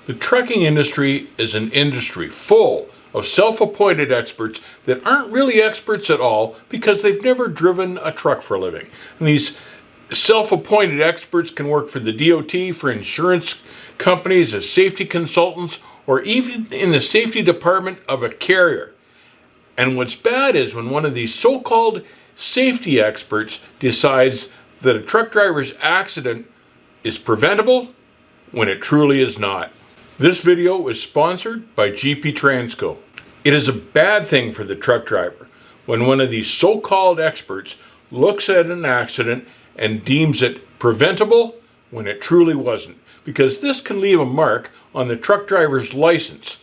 The trucking industry is an industry full of self-appointed experts that aren't really experts at all because they've never driven a truck for a living. And these self-appointed experts can work for the DOT, for insurance companies, as safety consultants, or even in the safety department of a carrier. And what's bad is when one of these so-called safety experts decides that a truck driver's accident is preventable when it truly is not. This video is sponsored by GP Transco. It is a bad thing for the truck driver when one of these so-called experts looks at an accident and deems it preventable when it truly wasn't, because this can leave a mark on the truck driver's license.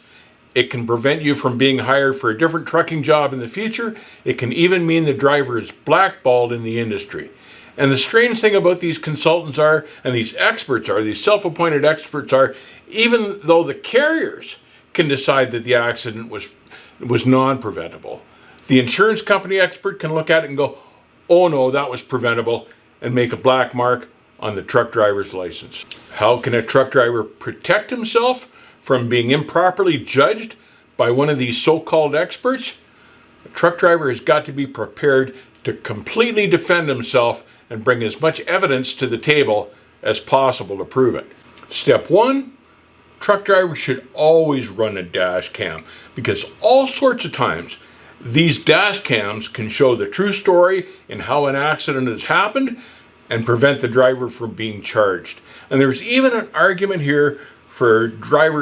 It can prevent you from being hired for a different trucking job in the future. It can even mean the driver is blackballed in the industry. And the strange thing about these consultants are, and these experts are, these self-appointed experts are, even though the carriers can decide that the accident was non-preventable, the insurance company expert can look at it and go, oh no, that was preventable, and make a black mark on the truck driver's license. How can a truck driver protect himself from being improperly judged by one of these so-called experts? A truck driver has got to be prepared to completely defend himself and bring as much evidence to the table as possible to prove it. Step one, truck drivers should always run a dash cam, because all sorts of times these dash cams can show the true story in how an accident has happened and prevent the driver from being charged. And there's even an argument here for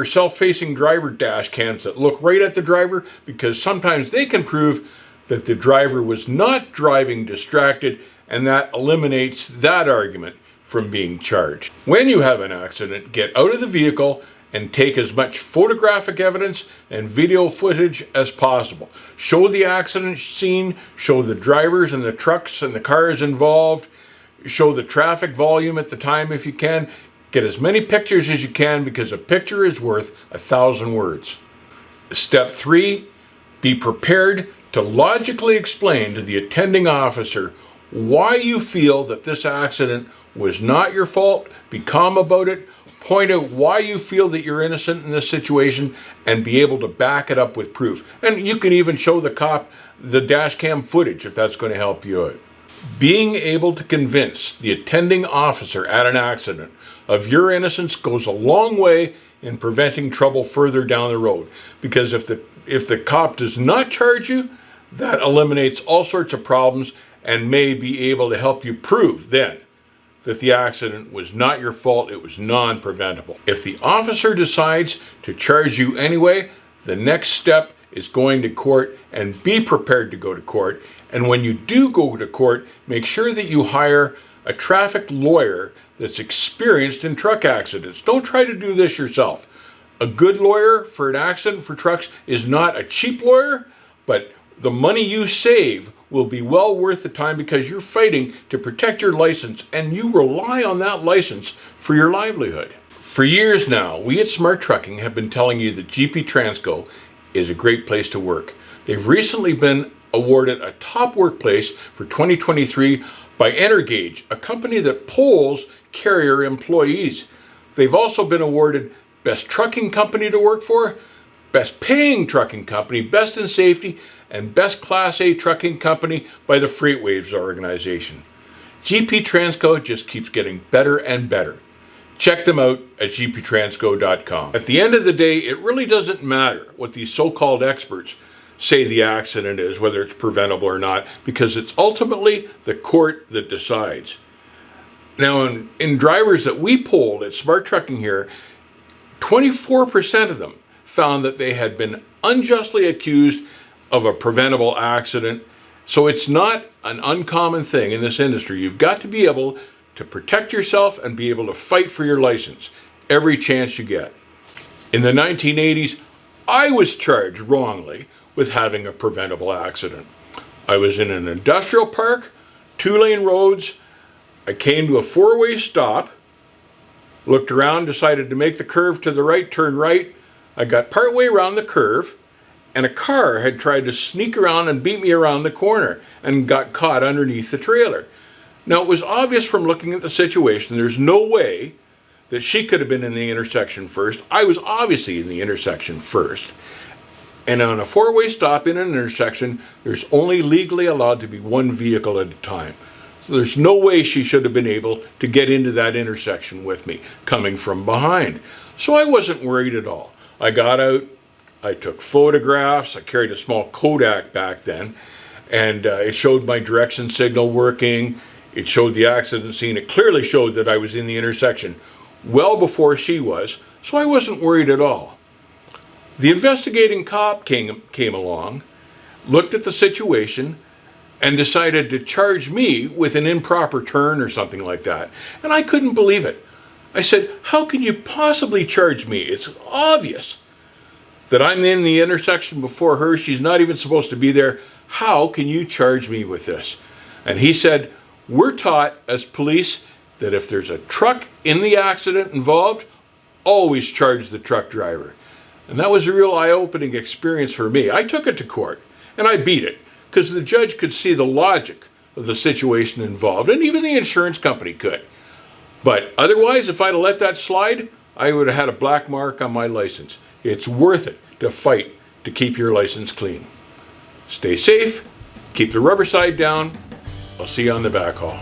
self-facing driver dash cams that look right at the driver, because sometimes they can prove that the driver was not driving distracted, and that eliminates that argument from being charged. When you have an accident, get out of the vehicle and take as much photographic evidence and video footage as possible. Show the accident scene, show the drivers and the trucks and the cars involved, show the traffic volume at the time if you can. Get as many pictures as you can, because a picture is worth 1,000 words. Step three, be prepared to logically explain to the attending officer why you feel that this accident was not your fault. Be calm about it. Point out why you feel that you're innocent in this situation, and be able to back it up with proof. And you can even show the cop the dash cam footage if that's going to help you out. Being able to convince the attending officer at an accident of your innocence goes a long way in preventing trouble further down the road. Because if the cop does not charge you, that eliminates all sorts of problems and may be able to help you prove then that the accident was not your fault, it was non-preventable. If the officer decides to charge you anyway, the next step is going to court, and be prepared to go to court. And when you do go to court, make sure that you hire a traffic lawyer that's experienced in truck accidents. Don't try to do this yourself. A good lawyer for an accident for trucks is not a cheap lawyer, but the money you save will be well worth the time, because you're fighting to protect your license, and you rely on that license for your livelihood. For years now, we at Smart Trucking have been telling you that GP Transco is a great place to work. They've recently been awarded a top workplace for 2023 by Energage, a company that polls carrier employees. They've also been awarded Best Trucking Company to Work For, Best Paying Trucking Company, Best in Safety, and Best Class A Trucking Company by the FreightWaves organization. GP Transco just keeps getting better and better. Check them out at gptransco.com. At the end of the day, it really doesn't matter what these so-called experts say the accident is, whether it's preventable or not, because it's ultimately the court that decides. Now, in drivers that we polled at Smart Trucking here, 24% of them found that they had been unjustly accused of a preventable accident. So it's not an uncommon thing in this industry. You've got to be able to protect yourself and be able to fight for your license every chance you get. In the 1980s, I was charged wrongly with having a preventable accident. I was in an industrial park, 2-lane roads. I came to a 4-way stop, looked around, decided to make the curve to the right, turn right. I got partway around the curve, and a car had tried to sneak around and beat me around the corner and got caught underneath the trailer. Now, it was obvious from looking at the situation, there's no way that she could have been in the intersection first. I was obviously in the intersection first. And on a four-way stop in an intersection, there's only legally allowed to be one vehicle at a time. So there's no way she should have been able to get into that intersection with me, coming from behind. So I wasn't worried at all. I got out, I took photographs, I carried a small Kodak back then, and it showed my direction signal working, it showed the accident scene, it clearly showed that I was in the intersection well before she was, so I wasn't worried at all. The investigating cop came along, looked at the situation, and decided to charge me with an improper turn or something like that. And I couldn't believe it. I said, how can you possibly charge me? It's obvious that I'm in the intersection before her. She's not even supposed to be there. How can you charge me with this? And he said, we're taught as police that if there's a truck in the accident involved, always charge the truck driver. And that was a real eye-opening experience for me. I took it to court, and I beat it, because the judge could see the logic of the situation involved, and even the insurance company could. But otherwise, if I'd have let that slide, I would have had a black mark on my license. It's worth it to fight to keep your license clean. Stay safe, keep the rubber side down. I'll see you on the back haul.